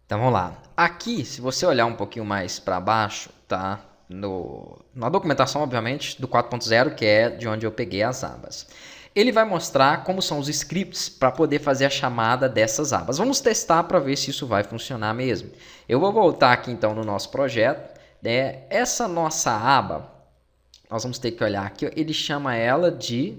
Então vamos lá. Aqui, se você olhar um pouquinho mais para baixo, tá? Na documentação, obviamente, do 4.0, que é de onde eu peguei as abas. Ele vai mostrar como são os scripts para poder fazer a chamada dessas abas. Vamos testar para ver se isso vai funcionar mesmo. Eu vou voltar aqui então no nosso projeto. Né? Essa nossa aba, nós vamos ter que olhar aqui, ó, ele chama ela de,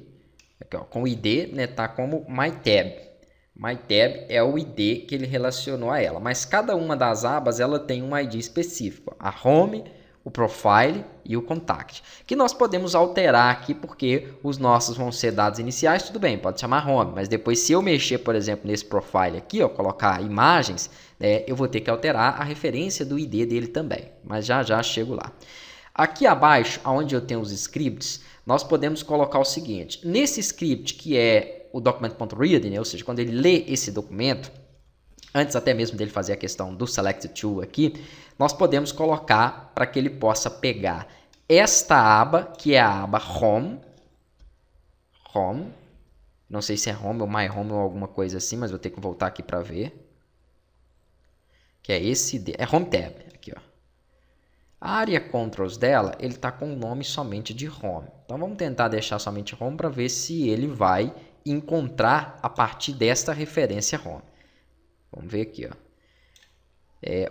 aqui, ó, com o ID, né, tá como MyTab. MyTab é o ID que ele relacionou a ela, mas cada uma das abas ela tem um ID específico, a Home, o Profile e o Contact, que nós podemos alterar aqui porque os nossos vão ser dados iniciais, tudo bem, pode chamar Home, mas depois se eu mexer, por exemplo, nesse Profile aqui, ó, colocar imagens, né, eu vou ter que alterar a referência do ID dele também, mas já já chego lá. Aqui abaixo, onde eu tenho os scripts, nós podemos colocar o seguinte, nesse script que é o document.read, né? Ou seja, quando ele lê esse documento, antes até mesmo dele fazer a questão do select to aqui, nós podemos colocar para que ele possa pegar esta aba, que é a aba Home, não sei se é Home ou My Home ou alguma coisa assim, mas vou ter que voltar aqui para ver, que é esse, é Home Tab, aqui ó. A área Controls dela, ele está com o nome somente de Home. Então vamos tentar deixar somente Home para ver se ele vai encontrar a partir desta referência Home. Vamos ver aqui, ó.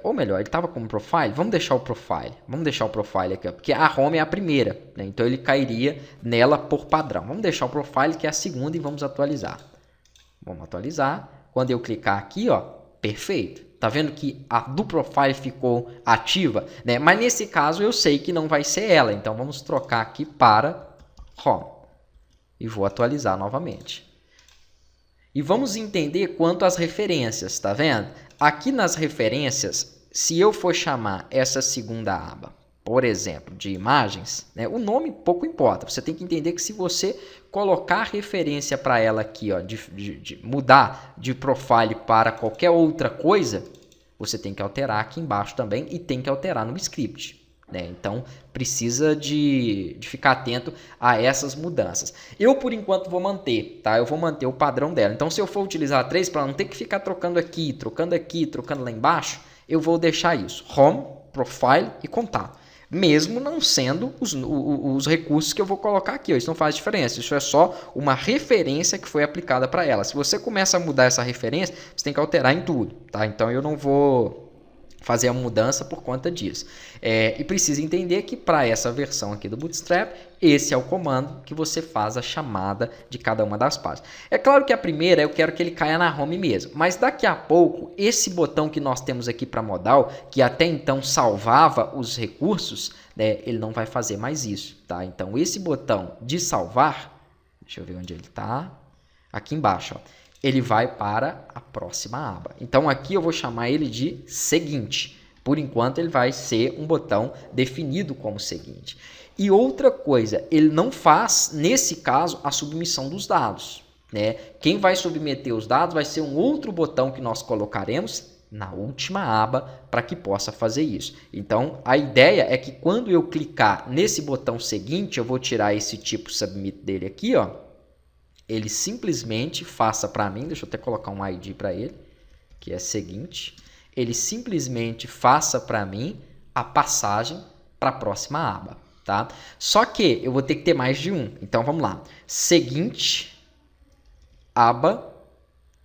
Ou melhor, ele estava como Profile. Vamos deixar o Profile aqui, ó, porque a Home é a primeira, né? Então ele cairia nela por padrão. Vamos deixar o Profile, que é a segunda, e vamos atualizar. Vamos atualizar. Quando eu clicar aqui, ó, perfeito. Tá vendo que a do Profile ficou ativa, né? Mas nesse caso eu sei que não vai ser ela, então vamos trocar aqui para Home. E vou atualizar novamente. E vamos entender quanto às referências, tá vendo? Aqui nas referências, se eu for chamar essa segunda aba, por exemplo, de imagens, né, o nome pouco importa. Você tem que entender que se você colocar referência para ela aqui, ó, de mudar de profile para qualquer outra coisa, você tem que alterar aqui embaixo também e tem que alterar no script. Né? Então, precisa de ficar atento a essas mudanças. Eu, por enquanto, vou manter, tá? Eu vou manter o padrão dela. Então, se eu for utilizar a 3 para não ter que ficar trocando aqui, trocando lá embaixo, eu vou deixar isso. Home, Profile e Contato. Mesmo não sendo os recursos que eu vou colocar aqui. Ó. Isso não faz diferença. Isso é só uma referência que foi aplicada para ela. Se você começa a mudar essa referência, você tem que alterar em tudo. Tá? Então, eu não vou fazer a mudança por conta disso. E precisa entender que para essa versão aqui do Bootstrap, esse é o comando que você faz a chamada de cada uma das páginas. É claro que a primeira eu quero que ele caia na home mesmo, mas daqui a pouco esse botão que nós temos aqui para modal, que até então salvava os recursos, né, ele não vai fazer mais isso. Tá? Então esse botão de salvar, deixa eu ver onde ele está, aqui embaixo, ó, ele vai para a próxima aba. Então aqui eu vou chamar ele de seguinte. Por enquanto ele vai ser um botão definido como seguinte. E outra coisa, ele não faz, nesse caso, a submissão dos dados. Né? Quem vai submeter os dados vai ser um outro botão que nós colocaremos na última aba para que possa fazer isso. Então a ideia é que quando eu clicar nesse botão seguinte, eu vou tirar esse tipo submit dele aqui, ó. Ele simplesmente faça para mim, deixa eu até colocar um ID para ele, que é seguinte, ele simplesmente faça para mim a passagem para a próxima aba, tá? Só que eu vou ter que ter mais de um, então vamos lá, seguinte, aba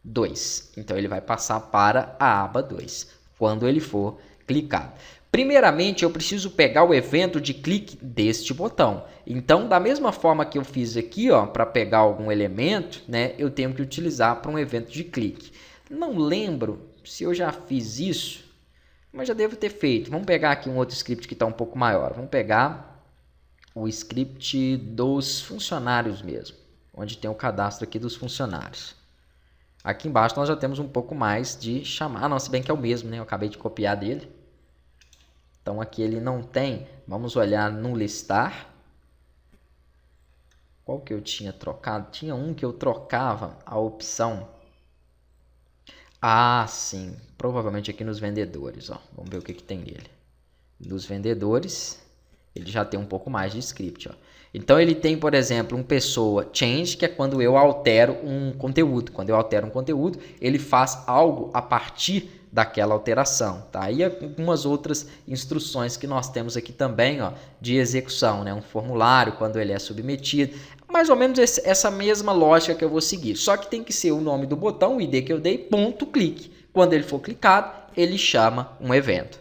2, então ele vai passar para a aba 2, quando ele for clicado. Primeiramente, eu preciso pegar o evento de clique deste botão. Então, da mesma forma que eu fiz aqui, para pegar algum elemento, né, eu tenho que utilizar para um evento de clique. Não lembro se eu já fiz isso, mas já devo ter feito. Vamos pegar aqui um outro script que está um pouco maior. Vamos pegar o script dos funcionários mesmo, onde tem o cadastro aqui dos funcionários. Aqui embaixo nós já temos um pouco mais de chamar. Não, se bem que é o mesmo, né? Eu acabei de copiar dele. Então aqui ele não tem, vamos olhar no listar. Qual que eu tinha trocado? Tinha um que eu trocava a opção. Ah, sim, provavelmente aqui nos vendedores. Ó. Vamos ver o que tem nele. Nos vendedores, ele já tem um pouco mais de script. Ó. Então ele tem, por exemplo, um pessoa change, que é quando eu altero um conteúdo. Quando eu altero um conteúdo, ele faz algo a partir daquela alteração, tá? E algumas outras instruções que nós temos aqui também, ó, de execução, né? Um formulário quando ele é submetido, mais ou menos essa mesma lógica que eu vou seguir, só que tem que ser o nome do botão, o ID que eu dei, ponto clique. Quando ele for clicado, ele chama um evento.